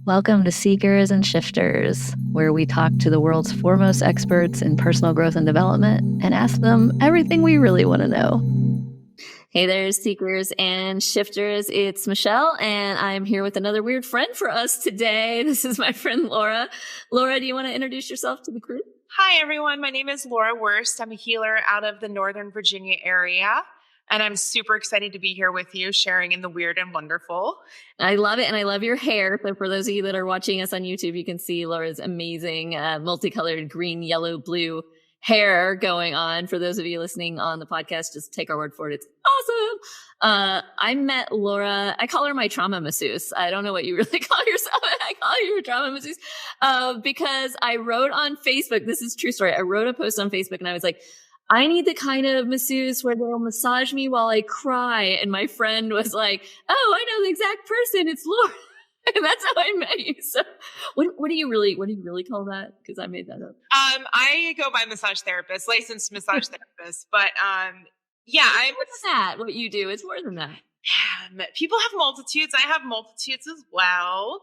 Welcome to Seekers and Shifters, where we talk to the world's foremost experts in personal growth and development and ask them everything we really want to know. Hey there, Seekers and Shifters. It's Michelle, and I'm here with another weird friend for us today. This is my friend Laura. Laura, do you want to introduce yourself to the crew? Hi, everyone. My name is Laura Wurst. I'm a healer out of the Northern Virginia area. And I'm super excited to be here with you, sharing in the weird and wonderful. I love it. And I love your hair. So for those of you that are watching us on YouTube, you can see Laura's amazing multicolored green, yellow, blue hair going on. For those of you listening on the podcast, just take our word for it. It's awesome. I met Laura. I call her my trauma masseuse. I don't know what you really call yourself. I call you your trauma masseuse because I wrote on Facebook. This is a true story. I wrote a post on Facebook and I was like, I need the kind of masseuse where they'll massage me while I cry. And my friend was like, oh, I know the exact person. It's Laura. And that's how I met you. So what do you really call that? Because I made that up. I go by massage therapist, licensed massage therapist. But yeah, I'm that what you do. It's more than that. People have multitudes. I have multitudes as well.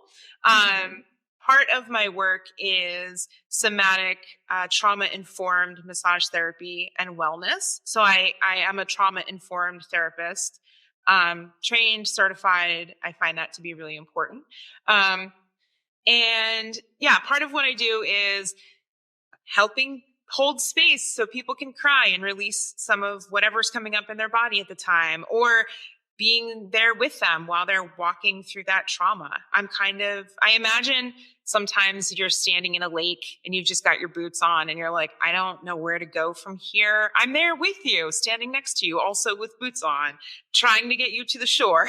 Part of my work is somatic, trauma-informed massage therapy and wellness. So I am a trauma-informed therapist, trained, certified. I find that to be really important. And yeah, part of what I do is helping hold space so people can cry and release some of whatever's coming up in their body at the time, or being there with them while they're walking through that trauma. I imagine sometimes you're standing in a lake and you've just got your boots on and you're like, I don't know where to go from here. I'm there with you, standing next to you, also with boots on, trying to get you to the shore.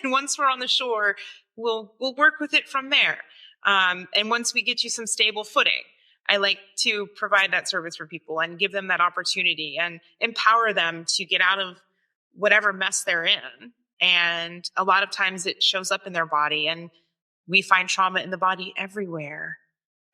And once we're on the shore, we'll work with it from there. And once we get you some stable footing, I like to provide that service for people and give them that opportunity and empower them to get out of whatever mess they're in. And a lot of times it shows up in their body, and we find trauma in the body everywhere.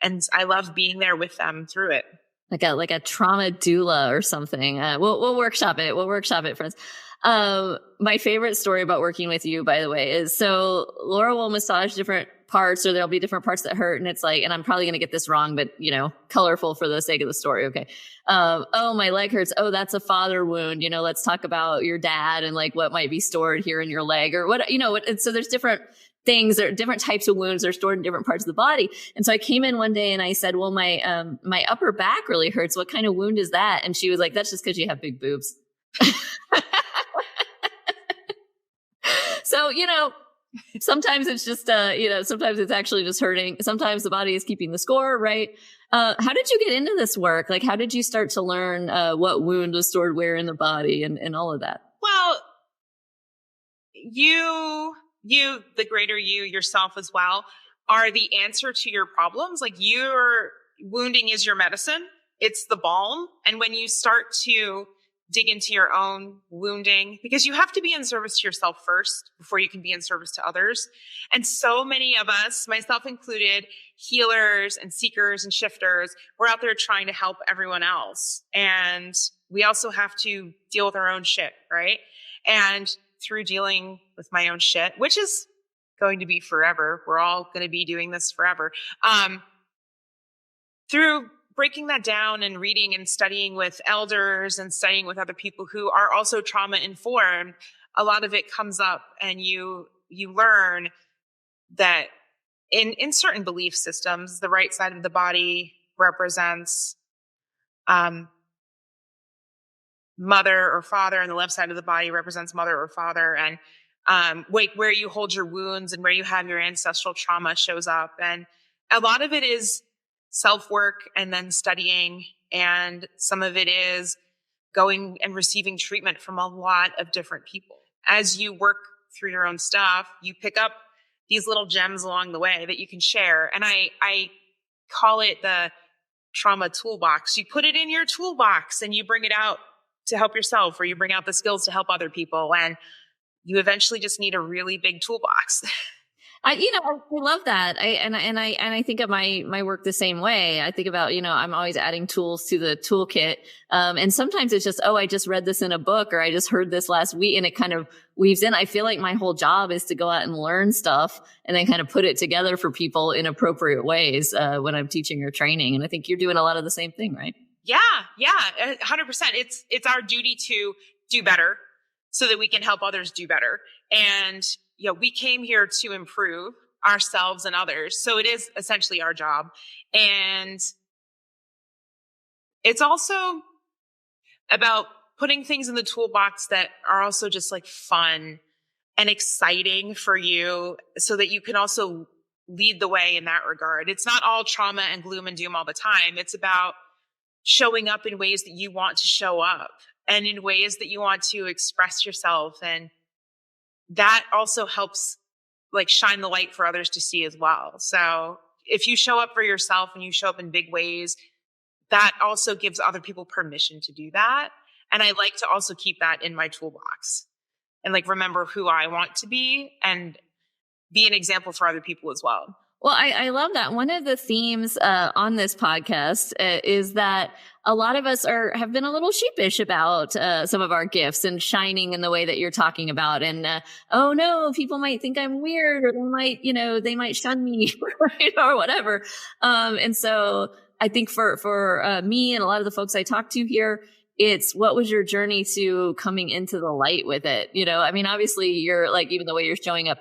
And I love being there with them through it. Like a trauma doula or something. We'll workshop it. We'll workshop it, friends. My favorite story about working with you, by the way, is so Laura will massage different parts, or there'll be different parts that hurt. And it's like, and I'm probably going to get this wrong, but colorful for the sake of the story. Okay. Oh, my leg hurts. Oh, that's a father wound. Let's talk about your dad and like what might be stored here in your leg or what, and so there's different things or different types of wounds that are stored in different parts of the body. And so I came in one day and I said, well, my upper back really hurts. What kind of wound is that? And she was like, that's just because you have big boobs. So, sometimes it's just, sometimes it's actually just hurting. Sometimes the body is keeping the score, right? How did you get into this work? Like, how did you start to learn what wound was stored where in the body and all of that? Well, you, the greater you yourself as well, are the answer to your problems. Like, your wounding is your medicine. It's the balm. And when you start to dig into your own wounding, because you have to be in service to yourself first before you can be in service to others. And so many of us, myself included, healers and seekers and shifters, we're out there trying to help everyone else. And we also have to deal with our own shit, right? And through dealing with my own shit, which is going to be forever, we're all going to be doing this forever, through breaking that down and reading and studying with elders and studying with other people who are also trauma informed, a lot of it comes up, and you learn that in certain belief systems, the right side of the body represents mother or father, and the left side of the body represents mother or father. And where you hold your wounds and where you have your ancestral trauma shows up. And a lot of it is self-work and then studying, and some of it is going and receiving treatment from a lot of different people. As you work through your own stuff, you pick up these little gems along the way that you can share. And I call it the trauma toolbox. You put it in your toolbox and you bring it out to help yourself, or you bring out the skills to help other people. And you eventually just need a really big toolbox. I love that. I think of my work the same way. I think about, I'm always adding tools to the toolkit. And sometimes it's just, oh, I just read this in a book, or I just heard this last week, and it kind of weaves in. I feel like my whole job is to go out and learn stuff and then kind of put it together for people in appropriate ways, when I'm teaching or training. And I think you're doing a lot of the same thing, right? Yeah. 100%. It's our duty to do better so that we can help others do better. And, we came here to improve ourselves and others. So it is essentially our job. And it's also about putting things in the toolbox that are also just like fun and exciting for you, so that you can also lead the way in that regard. It's not all trauma and gloom and doom all the time. It's about showing up in ways that you want to show up and in ways that you want to express yourself. And that also helps like shine the light for others to see as well. So if you show up for yourself and you show up in big ways, that also gives other people permission to do that. And I like to also keep that in my toolbox and like remember who I want to be and be an example for other people as well. Well, I love that. One of the themes on this podcast is that a lot of us have been a little sheepish about some of our gifts and shining in the way that you're talking about. And oh no, people might think I'm weird, or they might shun me, right, or whatever. And so I think for me and a lot of the folks I talk to here, it's what was your journey to coming into the light with it? Obviously you're like, even the way you're showing up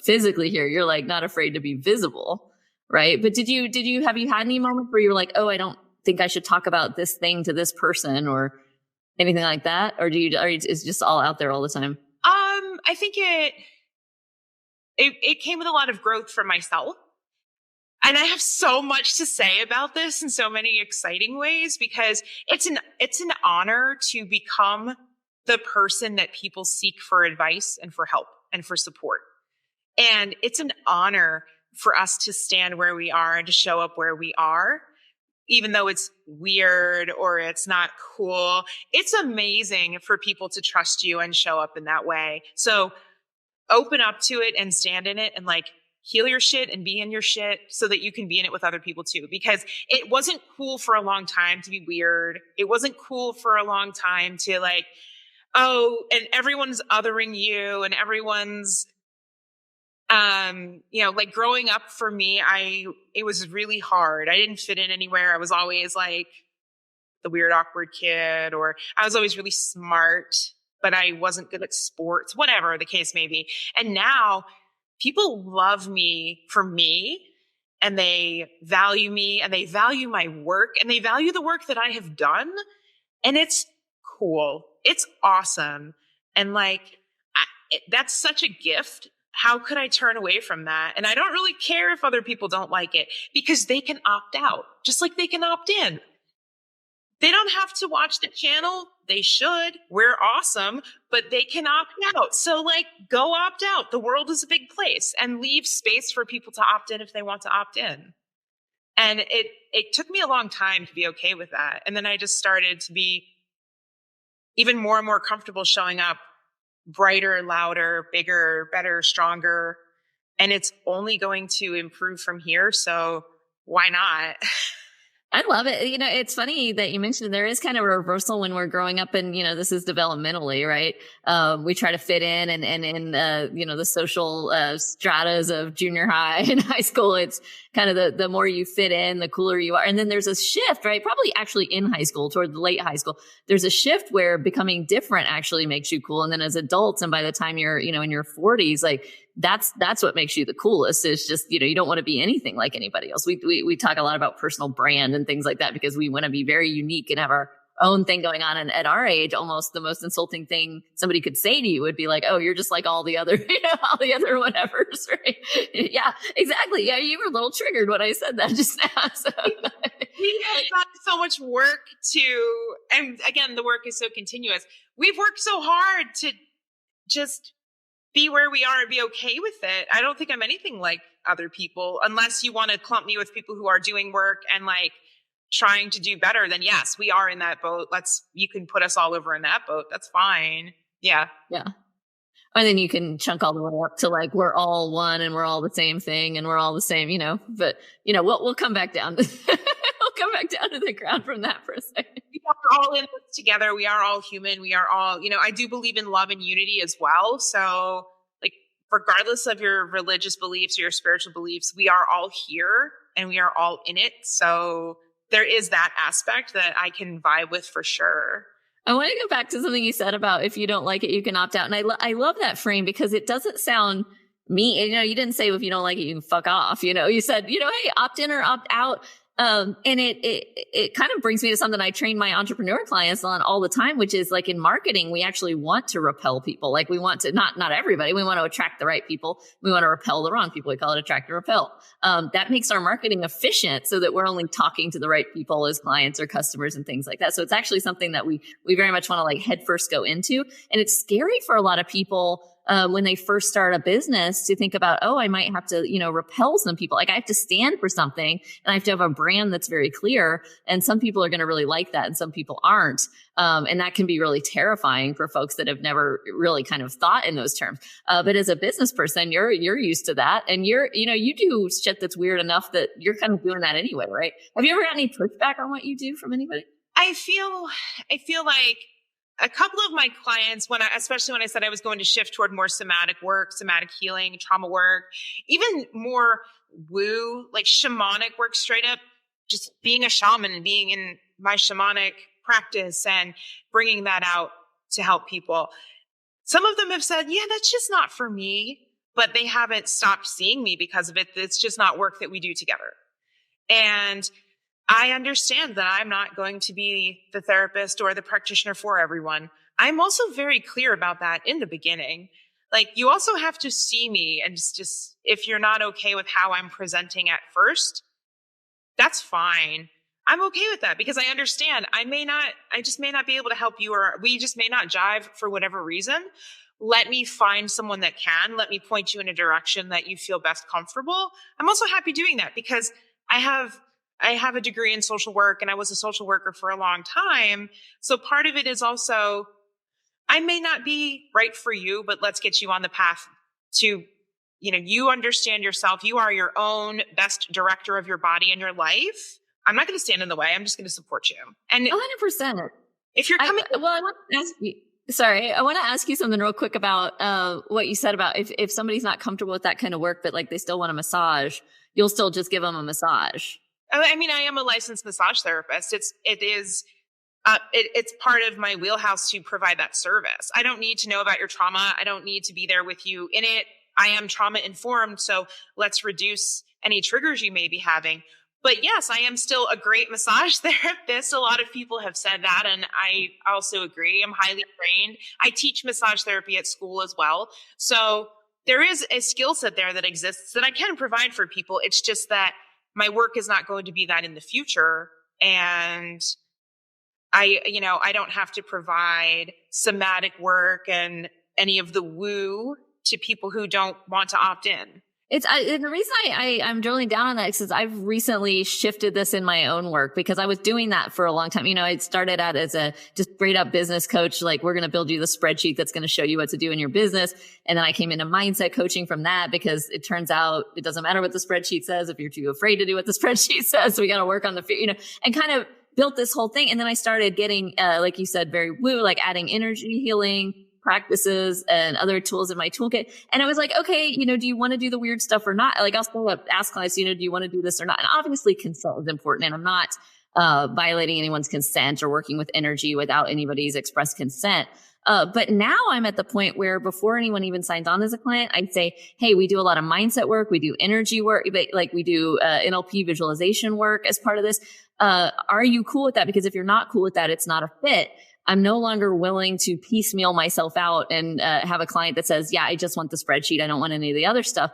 physically here, you're like not afraid to be visible, right? But have you had any moments where you're like, oh, I don't think I should talk about this thing to this person or anything like that? Or is it just all out there all the time? I think it came with a lot of growth for myself. And I have so much to say about this in so many exciting ways, because it's an honor to become the person that people seek for advice and for help and for support. And it's an honor for us to stand where we are and to show up where we are, even though it's weird or it's not cool. It's amazing for people to trust you and show up in that way. So open up to it and stand in it and like heal your shit and be in your shit so that you can be in it with other people too. Because it wasn't cool for a long time to be weird. It wasn't cool for a long time to like, oh, and everyone's othering you and everyone's, like growing up for me, it was really hard. I didn't fit in anywhere. I was always like the weird, awkward kid, or I was always really smart, but I wasn't good at sports, whatever the case may be. And now people love me for me, and they value me, and they value my work, and they value the work that I have done. And it's cool. It's awesome. And like, that's such a gift. How could I turn away from that? And I don't really care if other people don't like it, because they can opt out just like they can opt in. They don't have to watch the channel. They should. We're awesome, but they can opt out. So like, go opt out. The world is a big place, and leave space for people to opt in if they want to opt in. And it took me a long time to be okay with that. And then I just started to be even more and more comfortable showing up brighter, louder, bigger, better, stronger. And it's only going to improve from here. So why not? I love it. It's funny that you mentioned there is kind of a reversal when we're growing up, and, this is developmentally, right? We try to fit in, and in, the social, stratas of junior high and high school, it's kind of the more you fit in, the cooler you are. And then there's a shift, right? Probably actually in high school, toward the late high school, there's a shift where becoming different actually makes you cool. And then as adults, and by the time you're, in your 40s, like, that's what makes you the coolest, is just, you don't want to be anything like anybody else. We talk a lot about personal brand and things like that, because we want to be very unique and have our own thing going on. And at our age, almost the most insulting thing somebody could say to you would be like, oh, you're just like all the other, all the other whatevers, right? Yeah, exactly. Yeah, you were a little triggered when I said that just now. So. We have got so much work and again, the work is so continuous. We've worked so hard to just be where we are and be okay with it. I don't think I'm anything like other people, unless you want to clump me with people who are doing work and like trying to do better. Then yes, we are in that boat. You can put us all over in that boat. That's fine. Yeah. Yeah. And then you can chunk all the way up to like, we're all one and we're all the same thing and we're all the same, but we'll come back down. We'll come back down to the ground from that for a second. We are all in this together. We are all human. We are all, I do believe in love and unity as well. So like, regardless of your religious beliefs or your spiritual beliefs, we are all here and we are all in it. So there is that aspect that I can vibe with for sure. I want to go back to something you said about if you don't like it, you can opt out. And I love that frame because it doesn't sound mean. You didn't say if you don't like it, you can fuck off. You said, hey, opt in or opt out. And it kind of brings me to something I train my entrepreneur clients on all the time, which is like in marketing, we actually want to repel people. Like we want to, not everybody, we want to attract the right people. We want to repel the wrong people. We call it attract and repel. That makes our marketing efficient so that we're only talking to the right people as clients or customers and things like that. So it's actually something that we very much want to like head first go into. And it's scary for a lot of people when they first start a business to think about, I might have to, repel some people. Like I have to stand for something and I have to have a brand that's very clear. And some people are going to really like that and some people aren't. And that can be really terrifying for folks that have never really kind of thought in those terms. But as a business person, you're used to that. And you do shit that's weird enough that you're kind of doing that anyway, right? Have you ever got any pushback on what you do from anybody? I feel like a couple of my clients, especially when I said I was going to shift toward more somatic work, somatic healing, trauma work, even more woo, like shamanic work, straight up, just being a shaman and being in my shamanic practice and bringing that out to help people. Some of them have said, yeah, that's just not for me, but they haven't stopped seeing me because of it. It's just not work that we do together. And I understand that I'm not going to be the therapist or the practitioner for everyone. I'm also very clear about that in the beginning. Like, you also have to see me, and just if you're not okay with how I'm presenting at first, that's fine. I'm okay with that because I understand I just may not be able to help you, or we just may not jive for whatever reason. Let me find someone that can. Let me point you in a direction that you feel best comfortable. I'm also happy doing that because I have a degree in social work and I was a social worker for a long time. So part of it is also, I may not be right for you, but let's get you on the path to, you understand yourself. You are your own best director of your body and your life. I'm not going to stand in the way. I'm just going to support you. And 100%. If you're coming, I want to ask you, I want to ask you something real quick about, what you said about if somebody's not comfortable with that kind of work, but like they still want a massage, you'll still just give them a massage. I mean, I am a licensed massage therapist. It's part of my wheelhouse to provide that service. I don't need to know about your trauma. I don't need to be there with you in it. I am trauma informed. So let's reduce any triggers you may be having. But yes, I am still a great massage therapist. A lot of people have said that. And I also agree. I'm highly trained. I teach massage therapy at school as well. So there is a skill set there that exists that I can provide for people. It's just that my work is not going to be that in the future. And I don't have to provide somatic work and any of the woo to people who don't want to opt in. The reason I'm drilling down on that is because I've recently shifted this in my own work because I was doing that for a long time. I started out as a just straight up business coach. Like, we're going to build you the spreadsheet that's going to show you what to do in your business. And then I came into mindset coaching from that because it turns out it doesn't matter what the spreadsheet says if you're too afraid to do what the spreadsheet says. So we got to work on the, and kind of built this whole thing. And then I started getting, like you said, very woo, like adding energy healing practices and other tools in my toolkit. And I was like, okay, do you want to do the weird stuff or not? Like, I'll still ask clients, do you want to do this or not? And obviously consent is important. And I'm not violating anyone's consent or working with energy without anybody's express consent. But now I'm at the point where before anyone even signs on as a client, I'd say, hey, we do a lot of mindset work. We do energy work, like we do NLP visualization work as part of this. Are you cool with that? Because if you're not cool with that, it's not a fit. I'm no longer willing to piecemeal myself out and have a client that says, yeah, I just want the spreadsheet. I don't want any of the other stuff,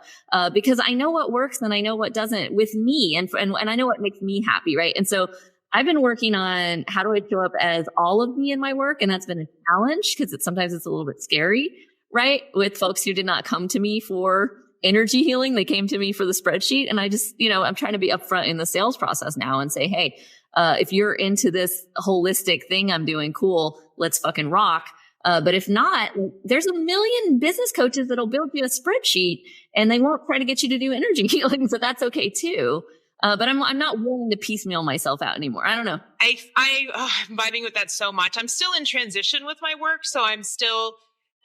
because I know what works and I know what doesn't with me. And I know what makes me happy. Right. And so I've been working on how do I show up as all of me in my work. And that's been a challenge because sometimes it's a little bit scary, right? With folks who did not come to me for energy healing. They came to me for the spreadsheet. And I just, I'm trying to be upfront in the sales process now and say, hey, if you're into this holistic thing I'm doing, cool, let's fucking rock. But if not, there's a million business coaches that'll build you a spreadsheet and they won't try to get you to do energy healing. So that's okay too. But I'm not willing to piecemeal myself out anymore. I don't know. I'm vibing with that so much. I'm still in transition with my work. So I'm still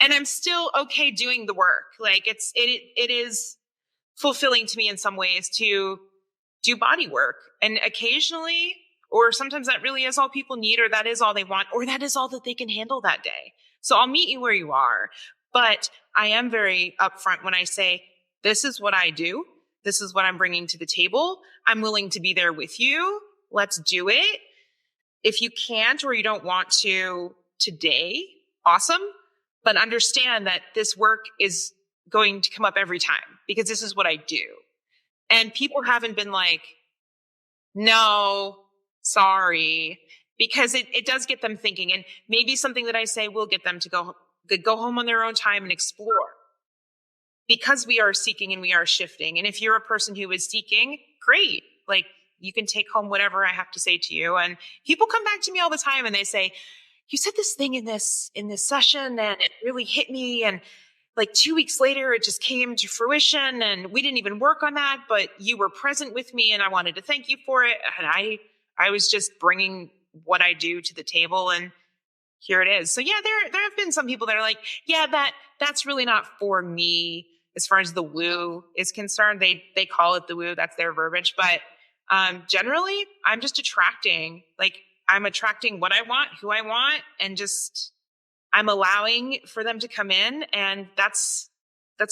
okay doing the work. Like it is fulfilling to me in some ways to do body work. And occasionally, or sometimes that really is all people need, or that is all they want, or that is all that they can handle that day. So I'll meet you where you are. But I am very upfront when I say, this is what I do. This is what I'm bringing to the table. I'm willing to be there with you. Let's do it. If you can't or you don't want to today, awesome. But understand that this work is going to come up every time because this is what I do. And people haven't been like, no, sorry, because it does get them thinking. And maybe something that I say will get them to go home on their own time and explore. Because we are seeking and we are shifting. And if you're a person who is seeking, great. Like you can take home whatever I have to say to you. And people come back to me all the time and they say, you said this thing in this session and it really hit me. And like 2 weeks later, it just came to fruition and we didn't even work on that, but you were present with me and I wanted to thank you for it. And I was just bringing what I do to the table and here it is. So yeah, there have been some people that are like, yeah, that's really not for me as far as the woo is concerned. They call it the woo. That's their verbiage. But generally, I'm just attracting what I want, who I want, and just I'm allowing for them to come in. And that's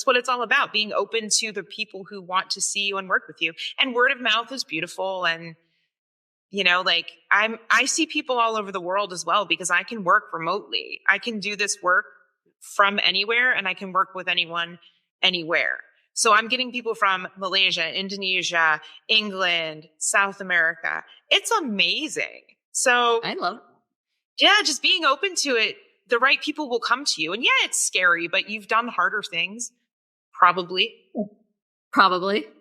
what it's all about, being open to the people who want to see you and work with you. And word of mouth is beautiful. And like I see people all over the world as well because I can work remotely. I can do this work from anywhere and I can work with anyone anywhere. So I'm getting people from Malaysia, Indonesia, England, South America. It's amazing. So I love it. Yeah, just being open to it. The right people will come to you. And yeah, it's scary, but you've done harder things. Probably.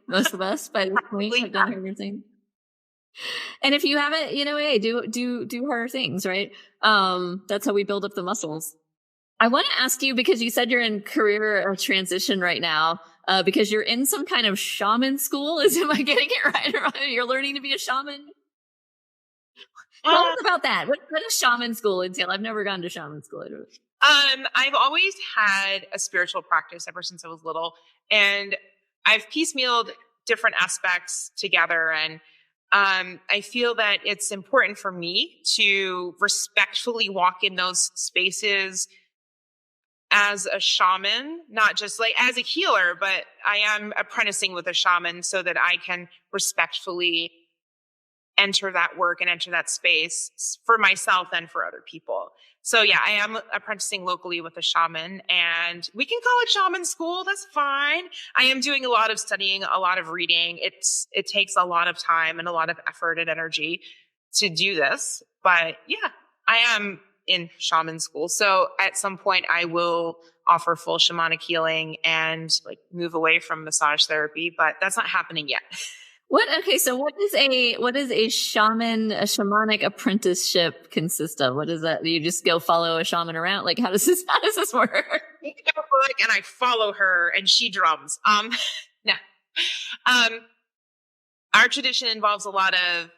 Most of us by this point have done harder things. And if you haven't, hey, do harder things, right? That's how we build up the muscles. I want to ask you, because you said you're in career transition right now, because you're in some kind of shaman school. Am I getting it right? Or you're learning to be a shaman? Tell us about that. What does shaman school entail? I've never gone to shaman school. I've always had a spiritual practice ever since I was little, and I've piecemealed different aspects together. And I feel that it's important for me to respectfully walk in those spaces as a shaman, not just like as a healer, but I am apprenticing with a shaman so that I can respectfully enter that work and enter that space for myself and for other people. So yeah, I am apprenticing locally with a shaman, and we can call it shaman school. That's fine. I am doing a lot of studying, a lot of reading. It takes a lot of time and a lot of effort and energy to do this, but yeah, I am in shaman school. So at some point I will offer full shamanic healing and like move away from massage therapy, but that's not happening yet. Okay, so what is a shamanic apprenticeship consist of? What is that? You just go follow a shaman around? Like, how does this work? And I follow her and she drums. No. Our tradition involves a lot of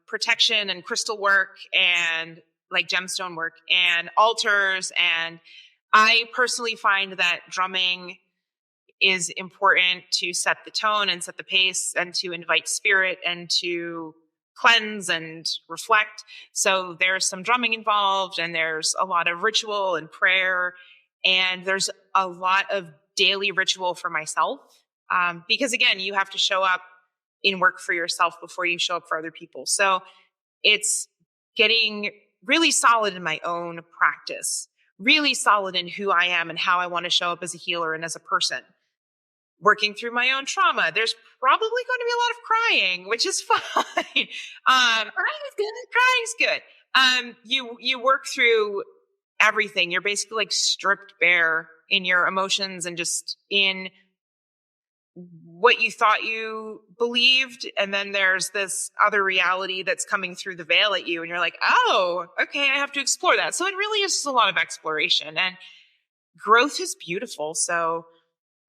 protection and crystal work and like gemstone work and altars. And I personally find that drumming is important to set the tone and set the pace and to invite spirit and to cleanse and reflect. So there's some drumming involved, and there's a lot of ritual and prayer, and there's a lot of daily ritual for myself. Because again, you have to show up in work for yourself before you show up for other people. So it's getting really solid in my own practice, really solid in who I am and how I want to show up as a healer and as a person. Working through my own trauma. There's probably going to be a lot of crying, which is fine. Crying's good. You work through everything. You're basically like stripped bare in your emotions and just in what you thought you believed. And then there's this other reality that's coming through the veil at you. And you're like, oh, okay, I have to explore that. So it really is just a lot of exploration, and growth is beautiful. So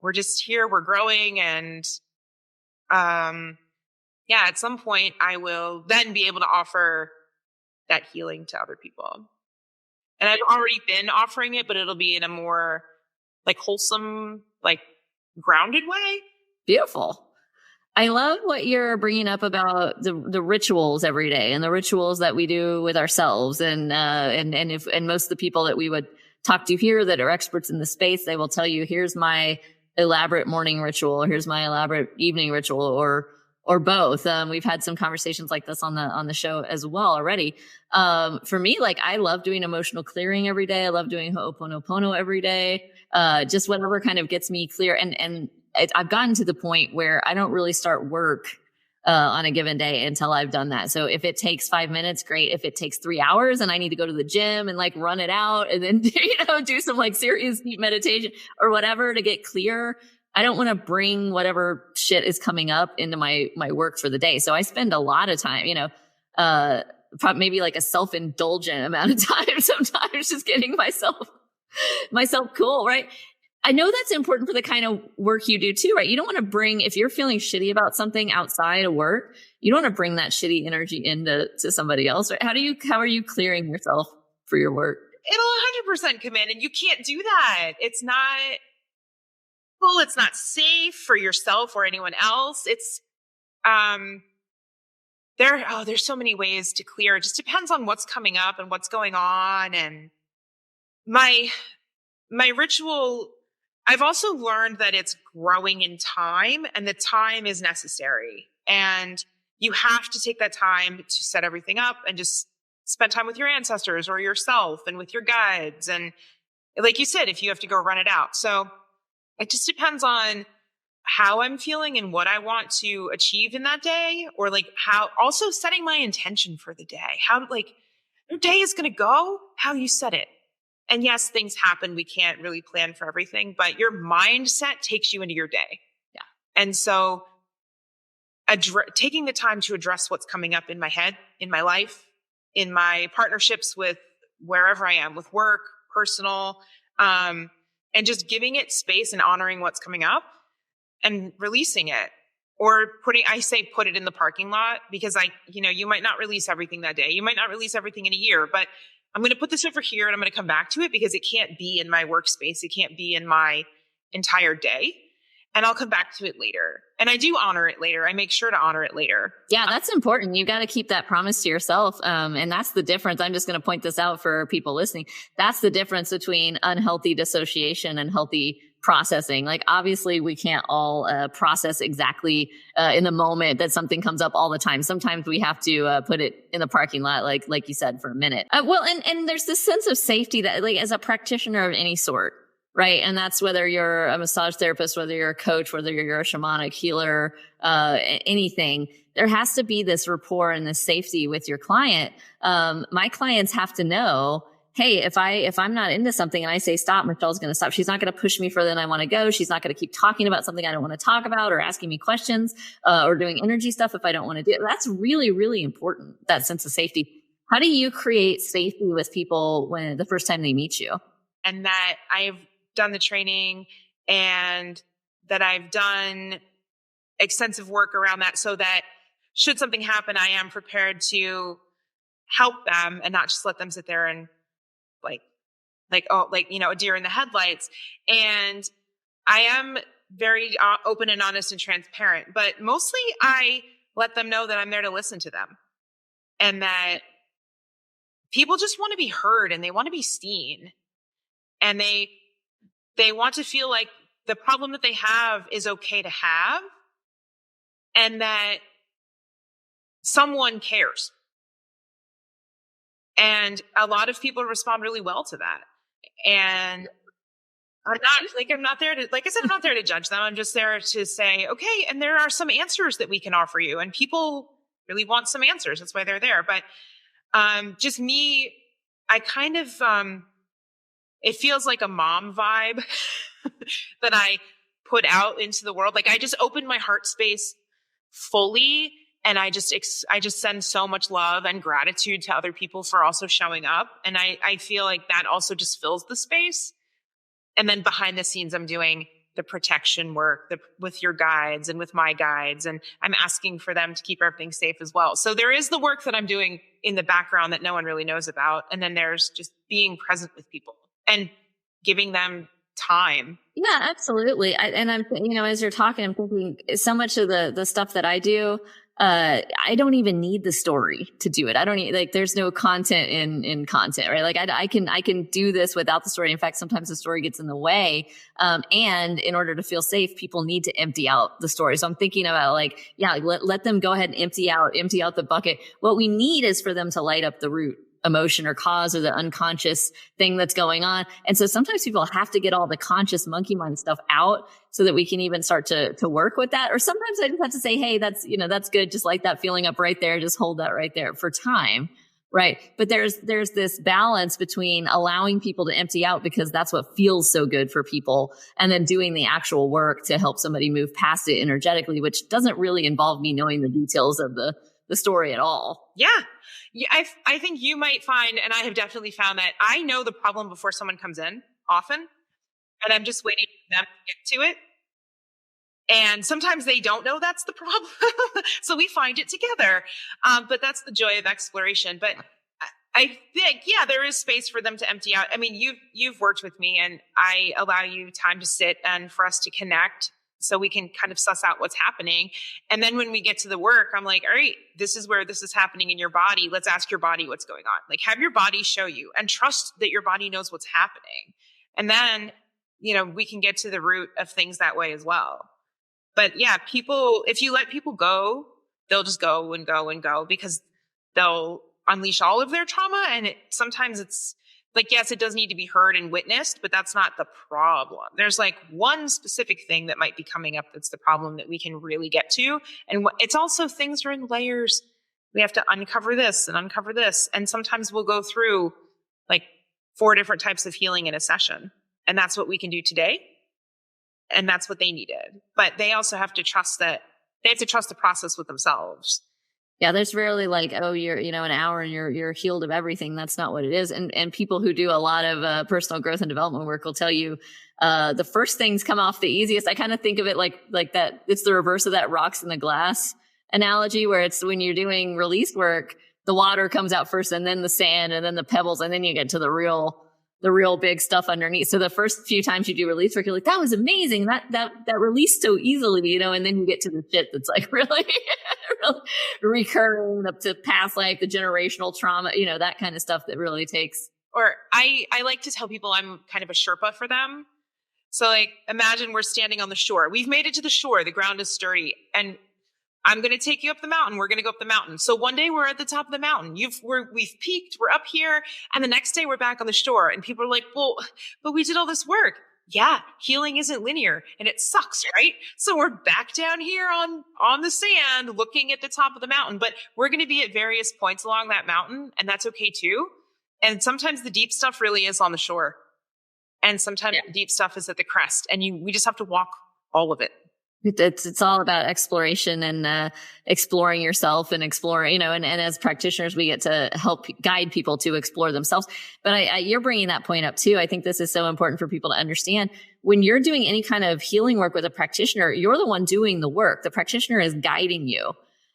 we're just here, we're growing. And, yeah, at some point I will then be able to offer that healing to other people. And I've already been offering it, but it'll be in a more like wholesome, like grounded way. Beautiful. I love what you're bringing up about the rituals every day and the rituals that we do with ourselves. And most of the people that we would talk to here that are experts in the space, they will tell you, here's my elaborate morning ritual, or here's my elaborate evening ritual, or both. We've had some conversations like this on the show as well already. For me, like, I love doing emotional clearing every day. I love doing Ho'oponopono every day. Just whatever kind of gets me clear. And I've gotten to the point where I don't really start work on a given day until I've done that. So if it takes 5 minutes, great. If it takes 3 hours and I need to go to the gym and like run it out and then, do some like serious deep meditation or whatever to get clear, I don't want to bring whatever shit is coming up into my work for the day. So I spend a lot of time, probably maybe like a self-indulgent amount of time sometimes just getting myself cool, right? I know that's important for the kind of work you do too, right? You don't want to bring, if you're feeling shitty about something outside of work, you don't want to bring that shitty energy into somebody else, right? How are you clearing yourself for your work? It'll 100% come in, and you can't do that. It's not cool. It's not safe for yourself or anyone else. It's, there's so many ways to clear. It just depends on what's coming up and what's going on. And my ritual, I've also learned that it's growing in time, and the time is necessary. And you have to take that time to set everything up and just spend time with your ancestors or yourself and with your guides. And like you said, if you have to go run it out. So it just depends on how I'm feeling and what I want to achieve in that day, or like how also setting my intention for the day, how like your day is going to go, how you set it. And yes, things happen. We can't really plan for everything, but your mindset takes you into your day. Yeah. And so taking the time to address what's coming up in my head, in my life, in my partnerships with wherever I am, with work, personal, and just giving it space and honoring what's coming up and releasing it. Or put it in the parking lot, because you might not release everything that day. You might not release everything in a year, but I'm going to put this over here and I'm going to come back to it because it can't be in my workspace. It can't be in my entire day. And I'll come back to it later. And I do honor it later. I make sure to honor it later. Yeah, that's important. You got to keep that promise to yourself. And that's the difference. I'm just going to point this out for people listening. That's the difference between unhealthy dissociation and healthy processing. Like, obviously we can't all process exactly in the moment that something comes up all the time. Sometimes we have to put it in the parking lot, like you said, for a minute. And there's this sense of safety that, like, as a practitioner of any sort, right? And that's whether you're a massage therapist, whether you're a coach, whether you're a shamanic healer, anything, there has to be this rapport and this safety with your client. My clients have to know, hey, if I'm not into something and I say stop, Michelle's going to stop. She's not going to push me further than I want to go. She's not going to keep talking about something I don't want to talk about, or asking me questions, or doing energy stuff if I don't want to do it. That's really, really important, that sense of safety. How do you create safety with people when the first time they meet you? And that I've done the training and that I've done extensive work around that, so that should something happen, I am prepared to help them and not just let them sit there and a deer in the headlights. And I am very open and honest and transparent, but mostly I let them know that I'm there to listen to them, and that people just want to be heard and they want to be seen, and they want to feel like the problem that they have is okay to have, and that someone cares. And a lot of people respond really well to that. And I'm not there to, like I said, I'm not there to judge them. I'm just there to say, okay, and there are some answers that we can offer you. And people really want some answers. That's why they're there. But just me, I kind of, it feels like a mom vibe that I put out into the world. Like I just opened my heart space fully. And I just send so much love and gratitude to other people for also showing up. And I feel like that also just fills the space. And then behind the scenes, I'm doing the protection work with your guides and with my guides. And I'm asking for them to keep everything safe as well. So there is the work that I'm doing in the background that no one really knows about. And then there's just being present with people and giving them time. Yeah, absolutely. I'm, as you're talking, I'm thinking so much of the stuff that I do, I don't even need the story to do it. I don't need, like, there's no content in content, right? Like I can do this without the story. In fact, sometimes the story gets in the way. And in order to feel safe, people need to empty out the story. So I'm thinking about like, yeah, let them go ahead and empty out the bucket. What we need is for them to light up the root emotion or cause or the unconscious thing that's going on. And so sometimes people have to get all the conscious monkey mind stuff out so that we can even start to work with that. Or sometimes I just have to say, hey, that's good. Just like that feeling up right there. Just hold that right there for time. Right. But there's this balance between allowing people to empty out because that's what feels so good for people, and then doing the actual work to help somebody move past it energetically, which doesn't really involve me knowing the details of the story at all. Yeah. I think you might find, and I have definitely found that I know the problem before someone comes in often, and I'm just waiting for them to get to it. And sometimes they don't know that's the problem. So we find it together. But that's the joy of exploration. But I think, yeah, there is space for them to empty out. I mean, you've worked with me, and I allow you time to sit and for us to connect so we can kind of suss out what's happening. And then when we get to the work, I'm like, all right, this is where this is happening in your body. Let's ask your body what's going on. Like, have your body show you and trust that your body knows what's happening. And then, we can get to the root of things that way as well. But yeah, if you let people go, they'll just go and go and go because they'll unleash all of their trauma. And sometimes it's like, yes, it does need to be heard and witnessed, but that's not the problem. There's like one specific thing that might be coming up that's the problem that we can really get to. And it's also things are in layers. We have to uncover this and uncover this. And sometimes we'll go through like 4 different types of healing in a session. And that's what we can do today. And that's what they needed. But they also have to trust the process with themselves. Yeah, there's rarely like, oh, you're, an hour and you're healed of everything. That's not what it is. And people who do a lot of personal growth and development work will tell you the first things come off the easiest. I kind of think of it like that. It's the reverse of that rocks in the glass analogy, where it's when you're doing release work, the water comes out first and then the sand and then the pebbles, and then you get to the real big stuff underneath. So the first few times you do release work, you're like, that was amazing. That released so easily, and then you get to the shit that's like really, really recurring up to past life, the generational trauma, that kind of stuff that really takes. Or I like to tell people I'm kind of a Sherpa for them. So like, imagine we're standing on the shore. We've made it to the shore. The ground is sturdy, and I'm going to take you up the mountain. We're going to go up the mountain. So one day we're at the top of the mountain. We've peaked. We're up here. And the next day we're back on the shore. And people are like, well, but we did all this work. Yeah. Healing isn't linear and it sucks, right? So we're back down here on the sand looking at the top of the mountain, but we're going to be at various points along that mountain, and that's okay too. And sometimes the deep stuff really is on the shore. And sometimes the deep stuff is at the crest, and we just have to walk all of it. It's all about exploration and exploring yourself and exploring, and as practitioners, we get to help guide people to explore themselves. But you're bringing that point up too. I think this is so important for people to understand. When you're doing any kind of healing work with a practitioner, you're the one doing the work. The practitioner is guiding you.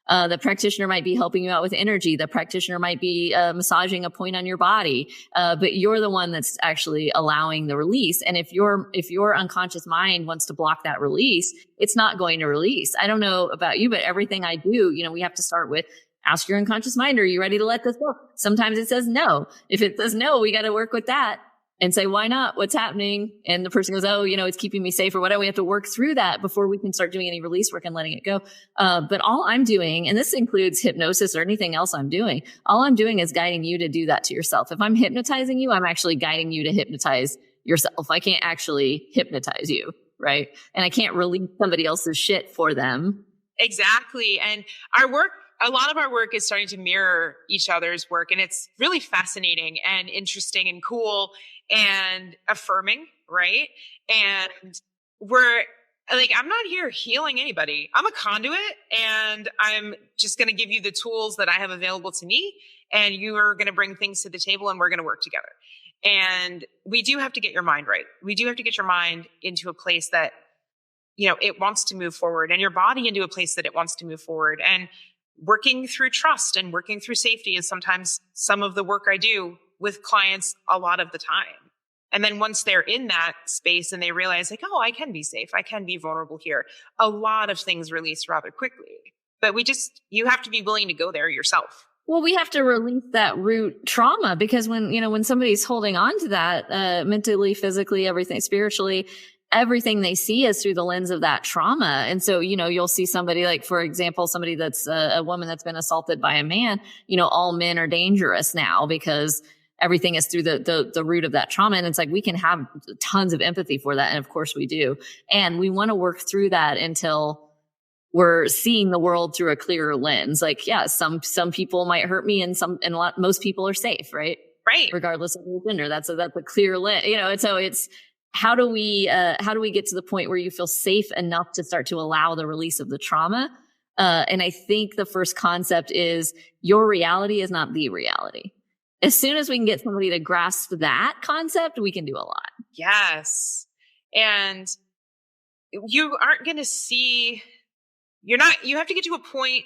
The practitioner might be helping you out with energy. The practitioner might be massaging a point on your body. But you're the one that's actually allowing the release. And if your unconscious mind wants to block that release, it's not going to release. I don't know about you, but everything I do, we have to start with ask your unconscious mind, are you ready to let this go? Sometimes it says no. If it says no, we got to work with that and say, why not? What's happening? And the person goes, oh, it's keeping me safe or whatever. We have to work through that before we can start doing any release work and letting it go. But all I'm doing, and this includes hypnosis or anything else I'm doing, all I'm doing is guiding you to do that to yourself. If I'm hypnotizing you, I'm actually guiding you to hypnotize yourself. I can't actually hypnotize you, right? And I can't release somebody else's shit for them. Exactly. And a lot of our work is starting to mirror each other's work, and it's really fascinating and interesting and cool and affirming, right? And like, I'm not here healing anybody. I'm a conduit, and I'm just going to give you the tools that I have available to me. And you are going to bring things to the table, and we're going to work together. And we do have to get your mind right. We do have to get your mind into a place that, it wants to move forward, and your body into a place that it wants to move forward. And working through trust and working through safety is sometimes some of the work I do with clients a lot of the time. And then once they're in that space and they realize, like, oh, I can be safe, I can be vulnerable here, a lot of things release rather quickly. But you have to be willing to go there yourself. Well, we have to release that root trauma, because when somebody's holding on to that, mentally, physically, everything, spiritually, everything they see is through the lens of that trauma. And so, you'll see somebody, like, for example, somebody that's a woman that's been assaulted by a man, all men are dangerous now because everything is through the root of that trauma. And it's like, we can have tons of empathy for that. And of course we do. And we want to work through that until we're seeing the world through a clearer lens. Like, yeah, some people might hurt me, and most people are safe, right? Right. Regardless of their gender. That's a clear lens, and so it's, how do we get to the point where you feel safe enough to start to allow the release of the trauma? And I think the first concept is, your reality is not the reality. As soon as we can get somebody to grasp that concept, we can do a lot. Yes. And you aren't going to see, you have to get to a point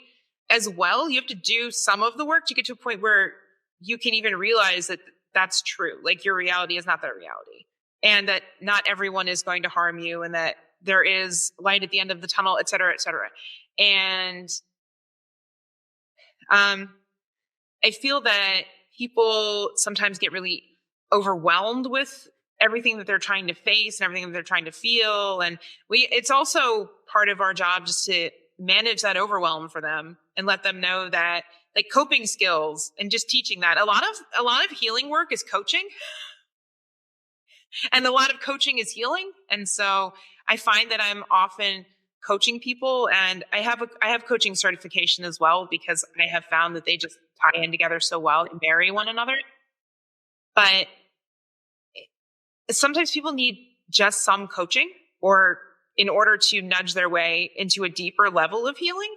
as well. You have to do some of the work to get to a point where you can even realize that that's true. Like, your reality is not their reality, and that not everyone is going to harm you, and that there is light at the end of the tunnel, et cetera, et cetera. And I feel that people sometimes get really overwhelmed with everything that they're trying to face and everything that they're trying to feel. And it's also part of our job just to manage that overwhelm for them and let them know that, like, coping skills and just teaching that. A lot of healing work is coaching, and a lot of coaching is healing. And so I find that I'm often coaching people, and I have coaching certification as well, because I have found that they just tie in together so well and marry one another. But sometimes people need just some coaching, or in order to nudge their way into a deeper level of healing.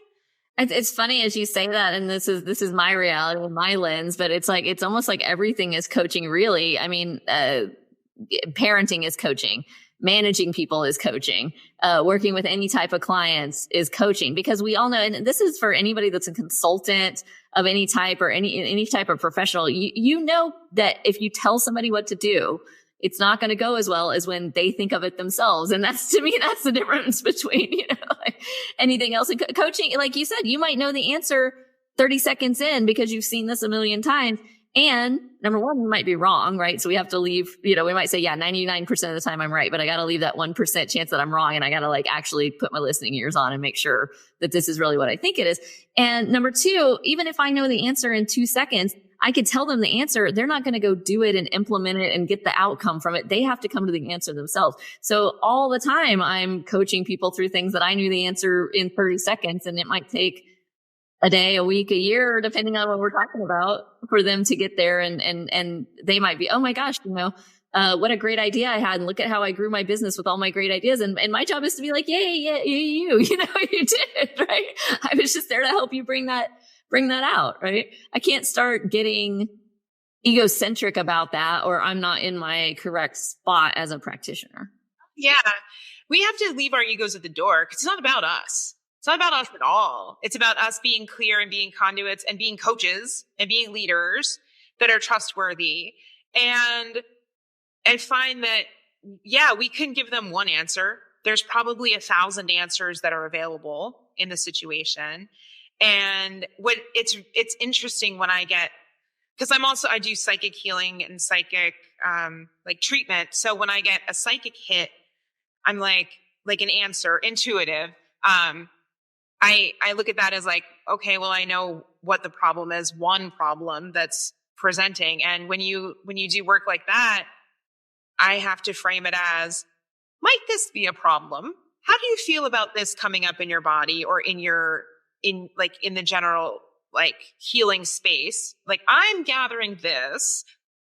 It's funny as you say that, and this is my reality and my lens, but it's like, it's almost like everything is coaching, really. I mean, parenting is coaching. Managing people is coaching. Working with any type of clients is coaching, because we all know, and this is for anybody that's a consultant of any type, or any type of professional, you know that if you tell somebody what to do, it's not going to go as well as when they think of it themselves. And to me, that's the difference between, like anything else. And coaching, like you said, you might know the answer 30 seconds in because you've seen this a million times. And number one, you might be wrong, right? So we have to leave, we might say, yeah, 99% of the time I'm right, but I got to leave that 1% chance that I'm wrong. And I got to actually put my listening ears on and make sure that this is really what I think it is. And number two, even if I know the answer in 2 seconds, I could tell them the answer. They're not going to go do it and implement it and get the outcome from it. They have to come to the answer themselves. So all the time I'm coaching people through things that I knew the answer in 30 seconds. And it might take a day, a week, a year, depending on what we're talking about, for them to get there. And they might be, oh my gosh, what a great idea I had. And look at how I grew my business with all my great ideas. And my job is to be like, yay, you did, right? I was just there to help you bring that out, right? I can't start getting egocentric about that, or I'm not in my correct spot as a practitioner. Yeah. We have to leave our egos at the door, because it's not about us. It's not about us at all. It's about us being clear and being conduits and being coaches and being leaders that are trustworthy. And I find that, yeah, we couldn't give them one answer. There's probably 1,000 answers that are available in the situation. And what it's interesting when I get, because I do psychic healing and psychic, treatment. So when I get a psychic hit, I'm like an answer, intuitive. I look at that as like, okay, well, I know what the problem is, one problem that's presenting. And when you do work like that, I have to frame it as, might this be a problem? How do you feel about this coming up in your body, or in the general healing space? Like, I'm gathering this.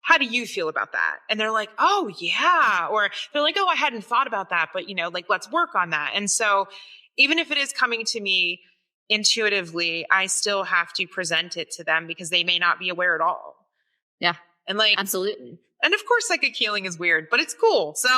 how do you feel about that? And they're like, oh yeah. Or they're like, oh, I hadn't thought about that, but like, let's work on that. And so even if it is coming to me intuitively, I still have to present it to them because they may not be aware at all. Yeah. And like, absolutely. And of course, psychic healing is weird, but it's cool. So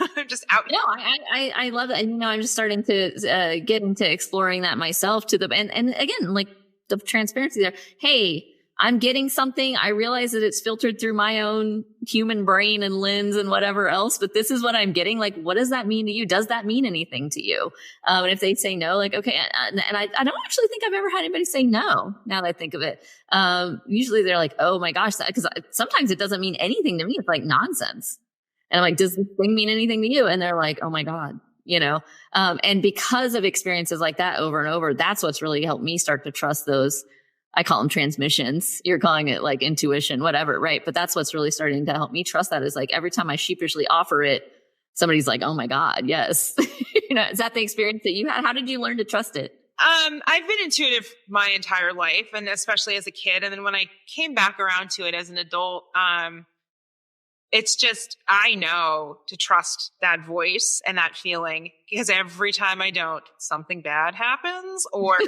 I'm just out. No, I love it. And, I'm just starting to get into exploring that myself and again, like the transparency there. Hey, I'm getting something. I realize that it's filtered through my own human brain and lens and whatever else, but this is what I'm getting. Like, what does that mean to you? Does that mean anything to you? And if they say no, like, okay. And I don't actually think I've ever had anybody say no, now that I think of it. Usually they're like, oh my gosh, because sometimes it doesn't mean anything to me. It's like nonsense. And I'm like, does this thing mean anything to you? And they're like, oh my God, and because of experiences like that over and over, that's what's really helped me start to trust those. I call them transmissions. You're calling it like intuition, whatever, right? But that's what's really starting to help me trust that is like every time I sheepishly offer it, somebody's like, oh my God, yes. Is that the experience that you had? How did you learn to trust it? I've been intuitive my entire life, and especially as a kid. And then when I came back around to it as an adult, it's just, I know to trust that voice and that feeling because every time I don't, something bad happens or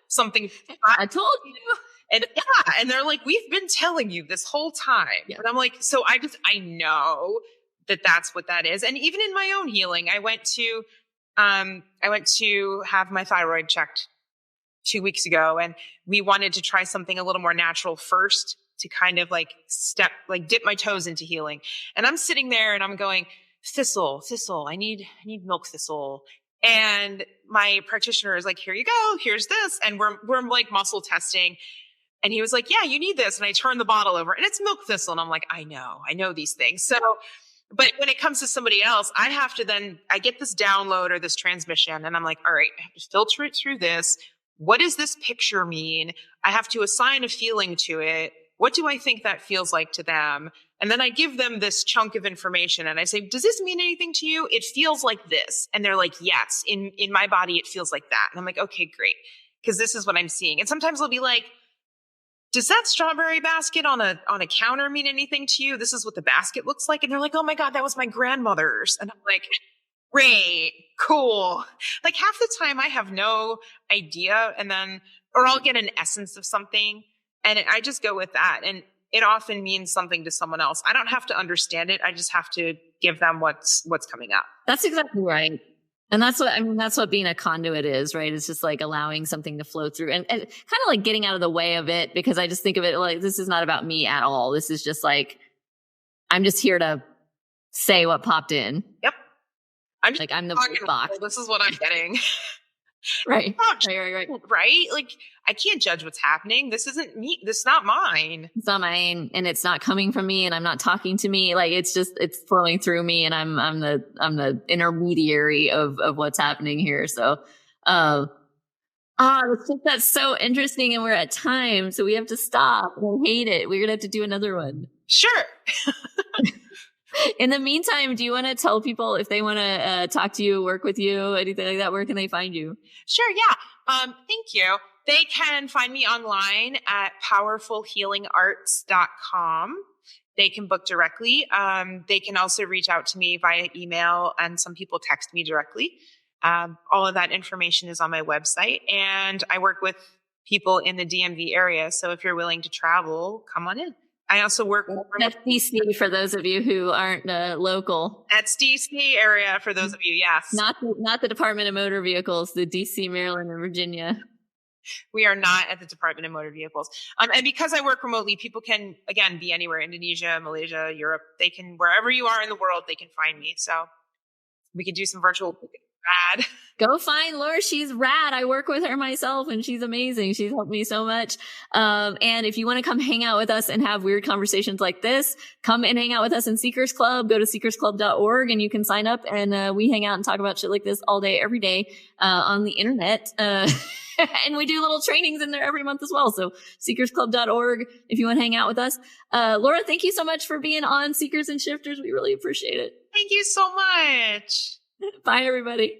something. I told you. And and they're like, we've been telling you this whole time. Yeah. And I'm like, so I know that that's what that is. And even in my own healing, I went to have my thyroid checked 2 weeks ago, and we wanted to try something a little more natural first to kind of dip my toes into healing. And I'm sitting there and I'm going, thistle, I need milk thistle. And my practitioner is like, here you go, here's this. And we're like muscle testing. And he was like, yeah, you need this. And I turn the bottle over and it's milk thistle. And I'm like, I know these things. So, but when it comes to somebody else, I get this download or this transmission and I'm like, all right, I have to filter it through this. What does this picture mean? I have to assign a feeling to it. What do I think that feels like to them? And then I give them this chunk of information and I say, does this mean anything to you? It feels like this. And they're like, yes, in my body, it feels like that. And I'm like, okay, great. Because this is what I'm seeing. And sometimes they'll be like, does that strawberry basket on a counter mean anything to you? This is what the basket looks like. And they're like, oh my God, that was my grandmother's. And I'm like, great, cool. Like half the time I have no idea or I'll get an essence of something and I just go with that. And it often means something to someone else. I don't have to understand it. I just have to give them what's coming up. That's exactly right. And that's what being a conduit is, right? It's just like allowing something to flow through and kind of like getting out of the way of it, because I just think of it like, this is not about me at all. This is just like, I'm just here to say what popped in. Yep. I'm the box. This is what I'm getting. Right. Right. Like I can't judge what's happening. This isn't me. This is not mine. It's not mine. And it's not coming from me and I'm not talking to me. Like it's flowing through me and I'm the intermediary of what's happening here. So, that's so interesting. And we're at time. So we have to stop. I hate it. We're going to have to do another one. Sure. In the meantime, do you want to tell people if they want to talk to you, work with you, anything like that, where can they find you? Sure. Yeah. Thank you. They can find me online at powerfulhealingarts.com. They can book directly. They can also reach out to me via email, and some people text me directly. All of that information is on my website, and I work with people in the DMV area. So if you're willing to travel, come on in. I also work that's DC for those of you who aren't local. That's DC area for those of you, yes. Not the Department of Motor Vehicles, the DC, Maryland, and Virginia. We are not at the Department of Motor Vehicles. And because I work remotely, people can, again, be anywhere, Indonesia, Malaysia, Europe. They can, wherever you are in the world, they can find me. So we can do some virtual rad. Go find Laura. She's rad. I work with her myself and she's amazing. She's helped me so much. And if you want to come hang out with us and have weird conversations like this, come and hang out with us in Seekers Club. Go to seekersclub.org and you can sign up, and we hang out and talk about shit like this all day, every day, on the internet. And we do little trainings in there every month as well. So seekersclub.org if you want to hang out with us. Laura, thank you so much for being on Seekers and Shifters. We really appreciate it. Thank you so much. Bye, everybody.